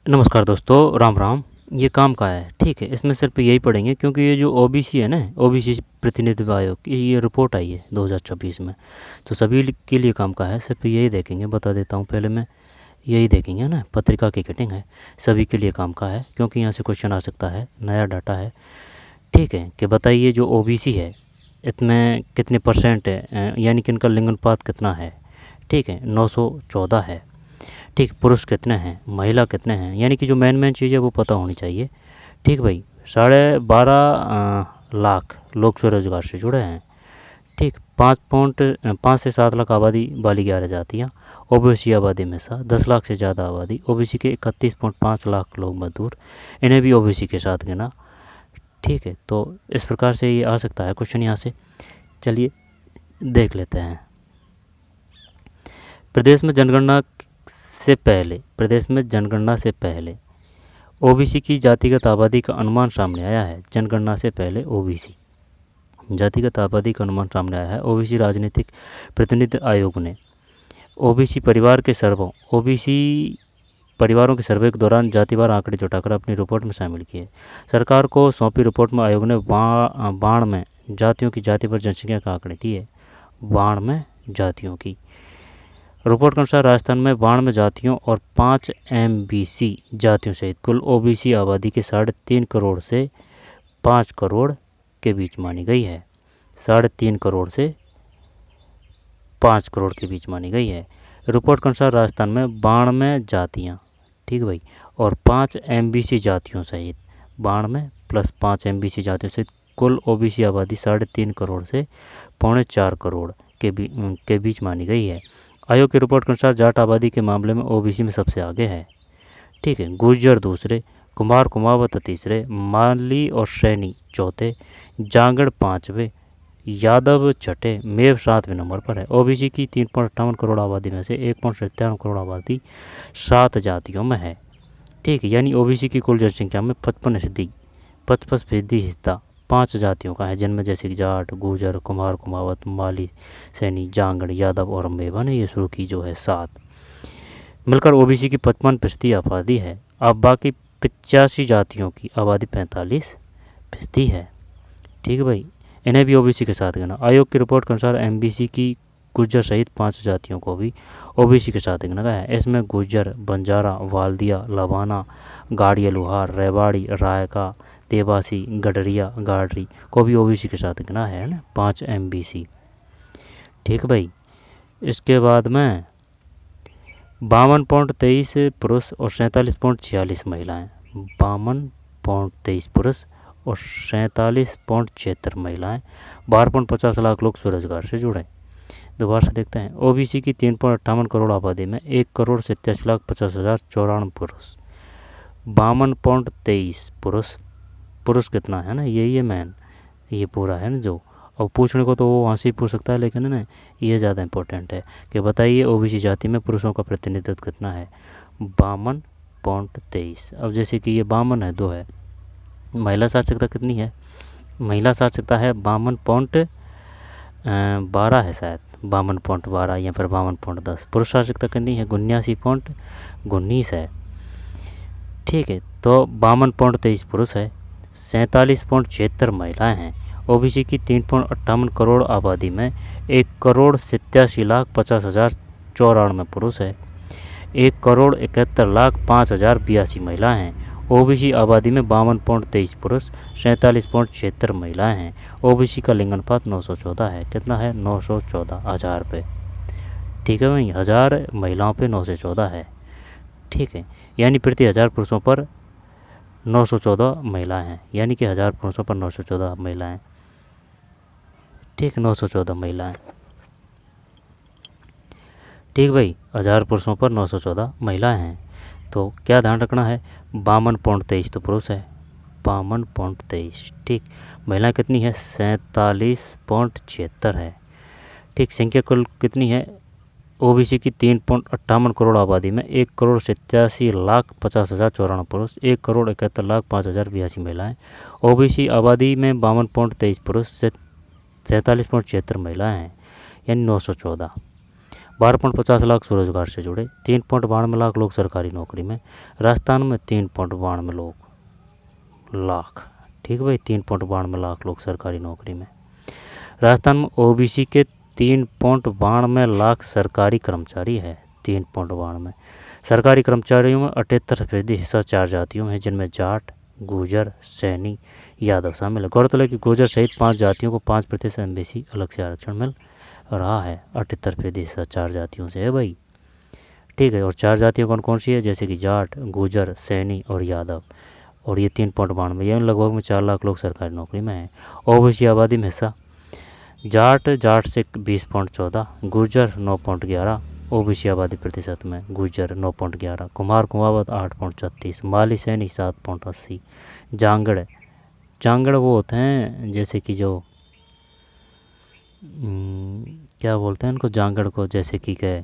नमस्कार दोस्तों, राम राम। ये काम का है, ठीक है। इसमें सिर्फ यही पढ़ेंगे क्योंकि ये जो ओबीसी है ना, ओबीसी प्रतिनिधित्व आयोग की ये रिपोर्ट आई है 2026 में, तो सभी के लिए काम का है। सिर्फ यही देखेंगे, बता देता हूँ पहले मैं। यही देखेंगे ना, पत्रिका की कटिंग है, सभी के लिए काम का है क्योंकि यहाँ से क्वेश्चन आ सकता है, नया डाटा है, ठीक है। कि बताइए जो ओबीसी है इसमें कितने परसेंट है, यानी कि इनका लिंग अनुपात कितना है, ठीक है। 914 है, ठीक। पुरुष कितने हैं, महिला कितने हैं, यानी कि जो मेन चीज़ है वो पता होनी चाहिए, ठीक भाई। 12.5 लाख लोग स्वरोजगार से जुड़े हैं, ठीक। 5 से 7 लाख आबादी वाली 11 जातियाँ, ओबीसी आबादी में सा 10 लाख से ज़्यादा आबादी, ओबीसी के 31.5 लाख लोग मजदूर, इन्हें भी ओबीसी के साथ गिना, ठीक है। तो इस प्रकार से ये आ सकता है क्वेश्चन यहाँ से। चलिए देख लेते हैं। प्रदेश में जनगणना से पहले ओबीसी की जातिगत आबादी का अनुमान सामने आया है। जनगणना से पहले ओबीसी जातिगत आबादी का अनुमान सामने आया है। ओबीसी राजनीतिक प्रतिनिधित्व आयोग ने ओबीसी परिवारों के सर्वे के दौरान जातिवार आंकड़े जुटाकर अपनी रिपोर्ट में शामिल किए। सरकार को सौंपी रिपोर्ट में आयोग ने बाढ़ में जातियों की जाति पर जनसंख्या का आंकड़े दिए। बाढ़ में जातियों की रिपोर्ट के अनुसार राजस्थान में 92 जातियों और 5 एमबीसी जातियों सहित कुल ओबीसी आबादी के 3.5 करोड़ से 5 करोड़ के बीच मानी गई है। 3.5 करोड़ से 5 करोड़ के बीच मानी गई है। रिपोर्ट के अनुसार राजस्थान में 92 जातियाँ, ठीक भाई, और 5 एमबीसी जातियों सहित 92 + 5 एमबीसी जातियों सहित कुल ओबीसी आबादी 3.5 करोड़ से 4.25 करोड़ के बीच मानी गई है। आयोग की रिपोर्ट के अनुसार जाट आबादी के मामले में ओबीसी में सबसे आगे है, ठीक है। गुर्जर दूसरे, कुमार कुमावत तीसरे, माली और सैनी चौथे, जांगड़ पाँचवें, यादव छठे, मेव 7वें नंबर पर है। ओबीसी की 3.58 करोड़ आबादी में से 1.97 करोड़ आबादी 7 जातियों में है, ठीक है। यानी ओबीसी की कुल जनसंख्या में 55% हिस्सा 5 जातियों का है, जिनमें जैसे कि जाट, गुर्जर, कुमार कुमावत, माली, सैनी, जांगड़, यादव और मेवा ने ये शुरू की जो है 7, मिलकर ओबीसी की 55% आबादी है। अब बाकी 85 जातियों की आबादी 45% है, ठीक है भाई। इन्हें भी ओबीसी के साथ गिना। आयोग की रिपोर्ट के अनुसार एमबीसी की गुर्जर सहित 5 जातियों को भी ओबीसी के साथ गिना गया है। इसमें गुर्जर, बंजारा, वाल्दिया, लवाना, गाड़िया लुहार, रेवाड़ी, रायका, देवासी, गडरिया, गाडरी को भी ओबीसी के साथ गिना है ना, 5 एमबीसी, ठीक भाई। इसके बाद में 52.23 पुरुष और 47.46 महिलाएं, 52.23 पुरुष और 47.76 महिलाएं, 12.50 लाख लोग स्वरोजगार से जुड़े। दोबारा से देखते हैं। ओबीसी की 3.58 करोड़ आबादी में 1,87,50,094 पुरुष, 52.23 पुरुष कितना है ना, यही है मैन, ये पूरा है ना जो। अब पूछने को तो वो वहाँ से ही पूछ सकता है, लेकिन है ना ये ज़्यादा इंपॉर्टेंट है कि बताइए ओबीसी जाति में पुरुषों का प्रतिनिधित्व कितना है, 52.23। अब जैसे कि ये 52 है, 2 है, महिला साक्षरता कितनी है, महिला साक्षरता है 52.12 है शायद, 52.12 या फिर 52.10। पुरुष साक्षरता कितनी है, 79.19 है, ठीक है। तो 52.23 पुरुष है, 47.76 महिलाएं हैं। ओबीसी की 3.58 करोड़ आबादी में 1,87,50,094 पुरुष है, 1,71,05,082 महिलाएं हैं। ओबीसी आबादी में 52.23 पुरुष, 47.76 महिलाएं हैं। ओबीसी का लिंग अनुपात 914 है। कितना है, 914 1000 पे, ठीक है भाई। 1000 महिलाओं पे 914 है, ठीक है। यानी प्रति 1000 पुरुषों पर 914 महिलाएं हैं, यानी कि 1000 पुरुषों पर 914 महिलाएं, ठीक, 914 महिलाएं, ठीक भाई। 1000 पुरुषों पर 914 महिलाएं हैं। तो क्या ध्यान रखना है, 52.23 तो पुरुष है, 52.23, ठीक। महिलाएं कितनी है, 47.76 है, ठीक। संख्या कुल कितनी है ओबीसी की 3.58 करोड़ आबादी में 1,87,50,094 पुरुष, 1,71,05,082 महिलाएं। ओबीसी आबादी में 52.23 पुरुष से 47.76 महिलाएं हैं, यानी 914। 12.50 लाख स्वरोजगार से जुड़े, 3.92 लाख लोग सरकारी नौकरी में। राजस्थान में 3.92 लाख, ठीक है भाई, 3.92 लाख लोग सरकारी नौकरी में। राजस्थान में ओबीसी के 3.92 लाख सरकारी कर्मचारी है। 3.92 सरकारी कर्मचारियों में 78% हिस्सा 4 जातियों में, जिनमें जाट, गुर्जर, सैनी, यादव शामिल है। गौरतलब है कि गुर्जर सहित 5 जातियों को 5% एमबीसी अलग से आरक्षण मिल रहा है। 78% हिस्सा 4 जातियों से है भाई, ठीक है। और 4 जातियों कौन कौन सी है, जैसे कि जाट, गुर्जर, सैनी और यादव। और ये 3.92 यानी लगभग में 4 लाख लोग सरकारी नौकरी में हैं। ओबीसी आबादी में हिस्सा जाट से 20.14, गुर्जर 9.11, ओबीसी आबादी प्रतिशत में गुर्जर 9.11, कुमार कुमावत 8.36, माली सैनी 7.80, जांगड़ वो होते हैं जैसे कि जो क्या बोलते हैं उनको, जांगड़ को, जैसे कि क्या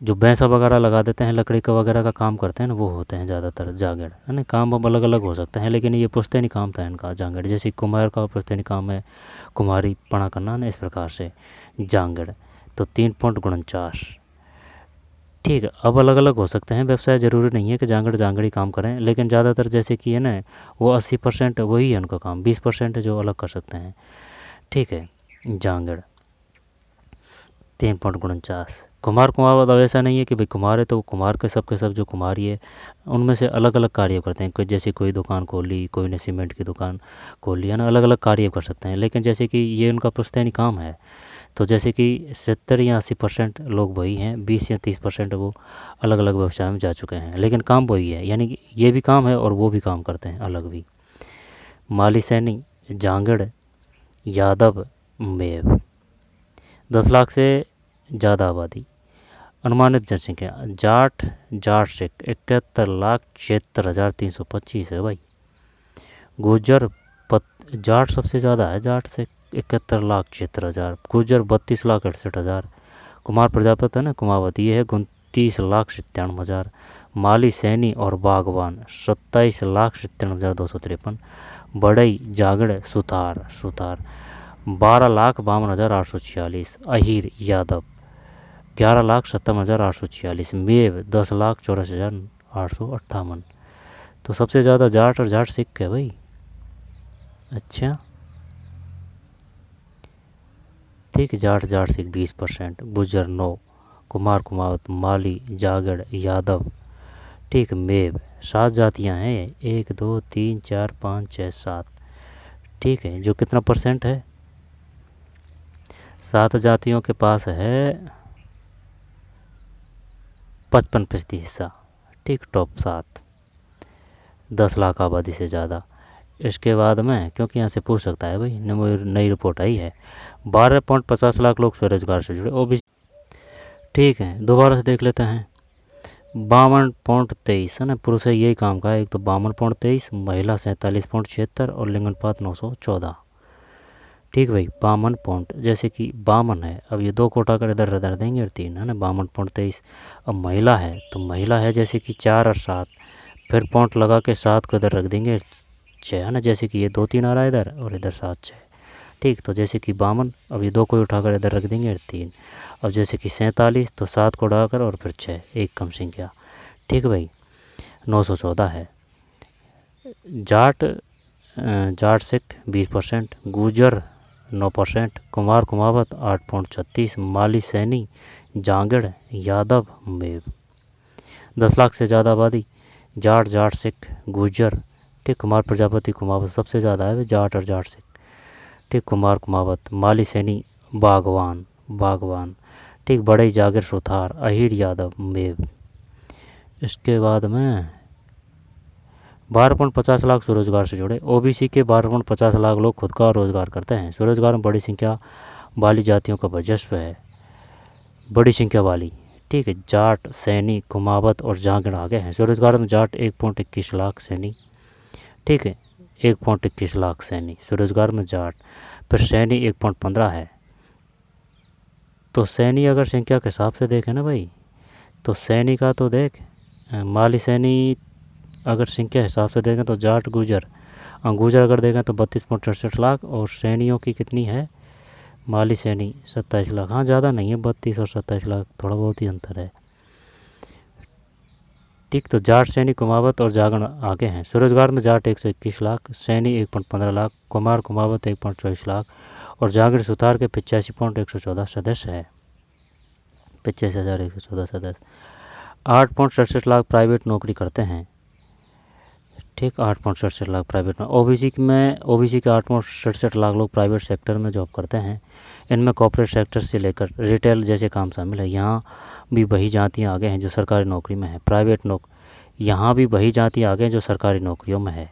जो भैंसा वगैरह लगा देते हैं, लकड़ी का वगैरह का काम करते हैं ना, वो होते हैं ज़्यादातर जांगड़, है ना। काम अब अलग अलग हो सकते हैं, लेकिन ये पुश्तैनी काम था इनका जांगड़। जैसे कुमार का पुश्तैनी काम है कुमारी पढ़ा करना ना, इस प्रकार से जांगड़। तो 3.49, ठीक है। अब अलग अलग हो सकते हैं व्यवसाय, ज़रूरी नहीं है कि जांगड़ी काम करें, लेकिन ज़्यादातर जैसे कि है ना वो 80% वही है उनका काम, 20% जो अलग कर सकते हैं, ठीक है। जांगड़ 3.49। कुमार कुमावत अब ऐसा नहीं है कि भाई कुमार है तो कुमार के सब जो कुमारी है उनमें से अलग अलग कार्य करते हैं। कोई जैसे कोई दुकान खोली, कोई ने सीमेंट की दुकान खोली, है ना, अलग अलग कार्य कर सकते हैं। लेकिन जैसे कि ये उनका पुश्तैनी काम है, तो जैसे कि 70 या 80% लोग वही हैं, 20 या 30% वो अलग अलग व्यवसाय में जा चुके हैं, लेकिन काम वही है। यानी कि ये भी काम है और वो भी काम करते हैं अलग भी। माली सैनी, जांगड़, यादव, मेव। 10 लाख से ज़्यादा आबादी। अनुमानित जनसंख्या जाट से 71,76,325 है भाई। गुर्जर जाट सबसे ज़्यादा है, जाट से 71,76,000, गुर्जर 32,68,000, कुमार प्रजापति है ना कुमावत, ये है 29,97,000, माली सैनी और बागवान 27,97,253, बड़ई जागड़ सुतार 12,52,846, अहीर यादव 11,57,846, मेव 10,84,858। तो सबसे ज़्यादा जाट और जाट सिख है भाई। अच्छा, ठीक, जाट सिख 20%, गुर्जर 9, कुमार कुमावत, माली, जागड़, यादव, ठीक, मेव। 7 जातियां हैं, 1 2 3 4 5 6 7, ठीक है। जो कितना परसेंट है, 7 जातियों के पास है 55% हिस्सा, ठीक, टॉप 7, 10 लाख आबादी से ज़्यादा। इसके बाद में, क्योंकि यहाँ से पूछ सकता है भाई, नई रिपोर्ट आई है, 12.50 लाख लोग स्वरोजगार से जुड़े, ओबीसी, ठीक है। दोबारा से देख लेते हैं। 52.23 है ना, पुरुष है यही काम का है, एक तो 52.23, महिला 47.76 और लिंग अनुपात 914, ठीक भाई। 52 जैसे कि 52 है, अब ये 2 कोटा कर इधर इधर देंगे और 3 है ना, 52.23। अब महिला है तो महिला है जैसे कि 4 और 7, फिर पॉइंट लगा के 7 को इधर रख देंगे 6, है ना, जैसे कि ये 2 3 आ रहा है इधर और इधर 7 6, ठीक। तो जैसे कि 52, अब ये 2 को उठाकर इधर रख देंगे और 3। अब जैसे कि 47, तो 7 को उठाकर और फिर 6, एक कम संख्या, ठीक भाई, 914 है। जाट सिख 20%, गुर्जर 9%, कुमार कुमावत 8.36, माली सैनी, जांगड़, यादव, मेव। 10 लाख से ज़्यादा आबादी, जाट सिख, गुर्जर, ठीक, कुमार प्रजापति कुमावत सबसे ज़्यादा है जाट और जाट सिख, ठीक, कुमार कुमावत, माली सैनी, बागवान, ठीक, बड़े जागर सुथार, अहीर यादव, मेव। इसके बाद में 12.50 लाख स्वरोजगार से जुड़े, ओबीसी के 12.50 लाख लोग खुद का रोजगार करते हैं। स्वरोजगार में बड़ी संख्या वाली जातियों का वर्चस्व है, बड़ी संख्या वाली, ठीक है। जाट, सैनी, कुमावत और जांगड़ आगे हैं। स्वरोजगार में जाट 1.21 लाख सैनी, ठीक है, 1.21 लाख सैनी स्वरोजगार में जाट, फिर सैनी 1.15 है। तो सैनी अगर संख्या के हिसाब से देखें ना भाई, तो सैनी का तो देख, माली सैनी अगर संख्या हिसाब से देखें तो जाट गुर्जर अगर देखें तो 32.68 लाख, और सैनियों की कितनी है माली सैनी 27 लाख, हाँ ज़्यादा नहीं है, 32 और 27 लाख थोड़ा बहुत ही अंतर है। ठीक, तो जाट, सैनी, कुमावत और जागरण आगे हैं। स्वरोजगार में जाट 121 लाख, सैनी 1.15 लाख, कुमार कुमावत 1.24 लाख और जागीर सुतार के 85.114 सदस्य है। 85,114 सदस्य। 8.67 लाख प्राइवेट नौकरी करते हैं। ठीक, 8.67 लाख प्राइवेट में। ओबीसी के 8.67 लाख लोग प्राइवेट सेक्टर में जॉब करते हैं। इनमें कॉर्पोरेट सेक्टर से लेकर रिटेल जैसे काम शामिल है। यहाँ भी वही जातियाँ आगे हैं जो सरकारी नौकरी में है। यहाँ भी वही जातियाँ आगे हैं जो सरकारी नौकरियों में है।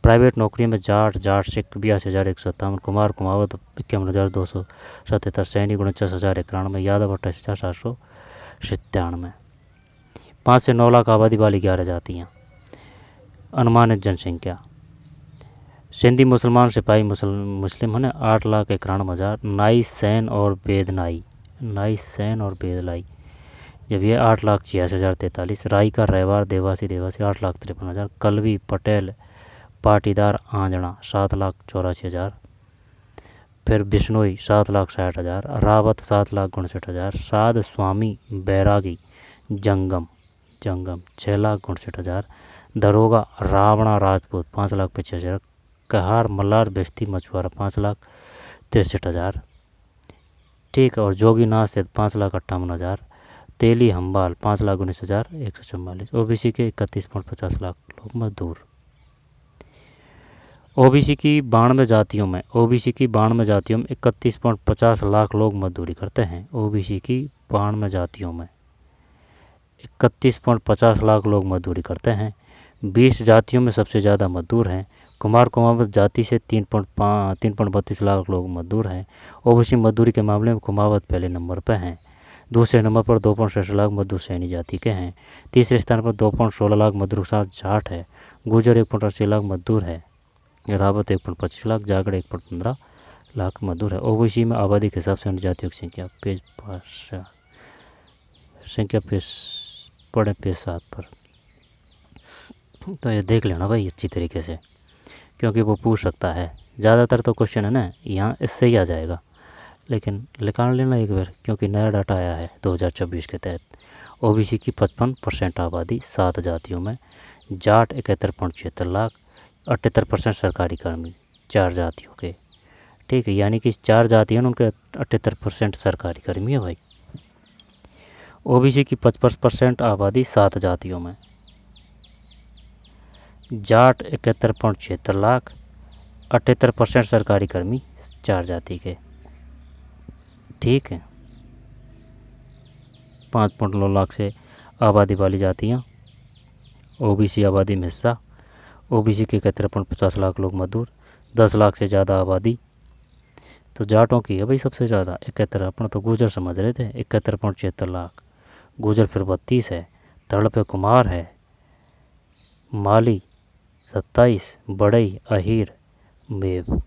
प्राइवेट नौकरी में जाट सिख 82,157, कुमार कुमावत 51,277, सैनी 49,091, यादव 28,797। 5 से 9 लाख आबादी वाली 11 जातियाँ। अनुमानित जनसंख्या। सिंधी मुसलमान सिपाही मुस्लिम है ना 8,91,000। नाई सैन और बेदलाई जब ये 8,86,043। राई का रहवार देवासी 8,53,000। कलवी पटेल पाटीदार आंजना 7,84,000। फिर बिश्नोई 7,60,000। रावत 7,59,000। साध स्वामी बैरागी जंगम 6,59,000। दरोगा रावणा राजपूत 5,85,000। कहार मल्लार बेस्ती मछुआरा 5,63,000। ठीक, और जोगीनाथ से 5,58,000। तेली हम्बाल 5,19,144। ओबीसी के 31.50 लाख लोग मजदूर। ओबीसी की 92 जातियों में 31.50 लाख लोग मजदूरी करते हैं। ओबीसी की 92 जातियों में 31.50 लाख लोग मजदूरी करते हैं। 20 जातियों में सबसे ज़्यादा मजदूर हैं। कुमार कुमावत जाति से 3.32 लाख लोग मजदूर हैं। ओबीसी मजदूरी के मामले में कुमावत पहले नंबर पर हैं। दूसरे नंबर पर 2.66 लाख मजदूर सैनी जाति के हैं। तीसरे स्थान पर 2.16 लाख मजदूर के साथ जाट है। गुजर 1.80 लाख मजदूर है। रावत 1.25 लाख, जागड़ 1.15 लाख मजदूर है। ओबीसी में आबादी के हिसाब से अन्य जातियों की संख्या पेज 7 पर। तो ये देख लेना भाई अच्छी तरीके से, क्योंकि वो पूछ सकता है। ज़्यादातर तो क्वेश्चन है ना यहाँ इससे ही आ जाएगा, लेकिन निकाल लेना एक बार, क्योंकि नया डाटा आया है 2024 के तहत। ओबीसी की 55% आबादी 7 जातियों में। जाट 71.76 लाख, 78% सरकारी कर्मी 4 जातियों के। ठीक है, यानी कि 4 जातियाँ उनके 78% सरकारी कर्मी है भाई। ओबीसी की 55% आबादी 7 जातियों में। जाट 71.76 लाख, 78% सरकारी कर्मी 4 जाति के। ठीक है, 5.9 लाख से आबादी वाली जातियाँ ओबीसी आबादी में हिस्सा। ओबीसी के 71.50 लाख लोग मजदूर। 10 लाख से ज़्यादा आबादी तो जाटों की है भाई सबसे ज़्यादा 71। अपन तो गुजर समझ रहे थे, 71.76 लाख गुजर। फिर 32 है। तड़ पे कुमार है। माली 27, बड़ई, अहीर, मेव।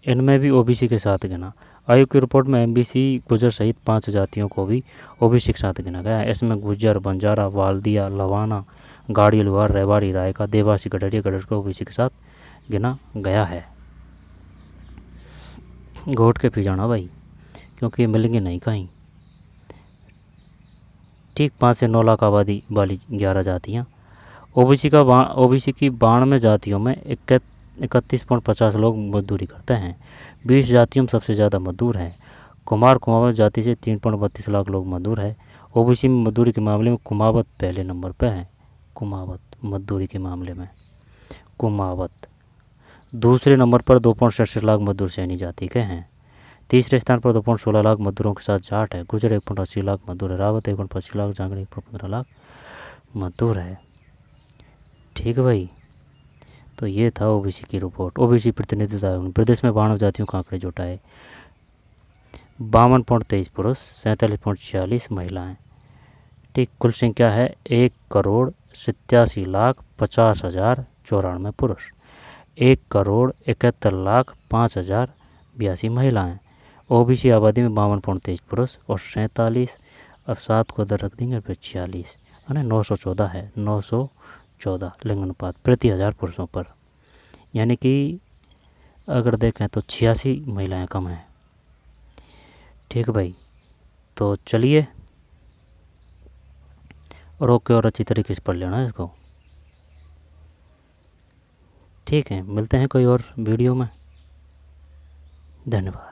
इनमें भी ओबीसी के साथ गिना। आयोग की रिपोर्ट में एमबीसी गुजर सहित 5 जातियों को भी ओबीसी के साथ गिना गया है। इसमें गुजर, बंजारा, वाल्दिया, लवाना, गाड़ी, लुहार, रेवाड़ी, रायका, देवासी, गडरिया, गडर को ओबीसी के साथ गिना गया है। घोट के पी जाना भाई, क्योंकि ये मिलेंगे नहीं कहीं। ठीक, 5 से 9 लाख आबादी वाली 11 जातियाँ। ओबीसी की 92 जातियों में 31.50 लोग मजदूरी करते हैं। 20 जातियों में सबसे ज़्यादा मजदूर हैं। कुमार कुमावत जाति से 3.32 लाख लोग मजदूर है। ओबीसी में मजदूरी के मामले में कुमावत पहले नंबर पर है। कुमावत मजदूरी के मामले में कुमावत। दूसरे नंबर पर 2.67 लाख मजदूर सैनी जाति के हैं। तीसरे स्थान पर 2.16 लाख मजदूरों के साथ जाट है। गुजर 1.80 लाख मजदूर है। रावत 1.25 लाख, जांगड़ 1.15 लाख मजदूर है। ठीक है भाई, तो ये था ओबीसी की रिपोर्ट। ओबीसी प्रतिनिधित्व आयोग ने प्रदेश में 92 जातियों का आंकड़े जुटाए। 52.23 पुरुष, 47.46 महिलाएं। ठीक, कुल संख्या है 1,87,50,50,94 पुरुष, 1,71,05,082 महिलाएं। ओबीसी आबादी में 52.23 पुरुष और 47, अब 7 को उधर रख देंगे, फिर 46 यानी 914 है। 914 14 लिंग अनुपात प्रति 1000 पुरुषों पर, यानी कि अगर देखें तो 86 महिलाएं कम हैं। ठीक भाई, तो चलिए रोक के और अच्छी तरीके से पढ़ लेना इसको। ठीक है, मिलते हैं कोई और वीडियो में। धन्यवाद।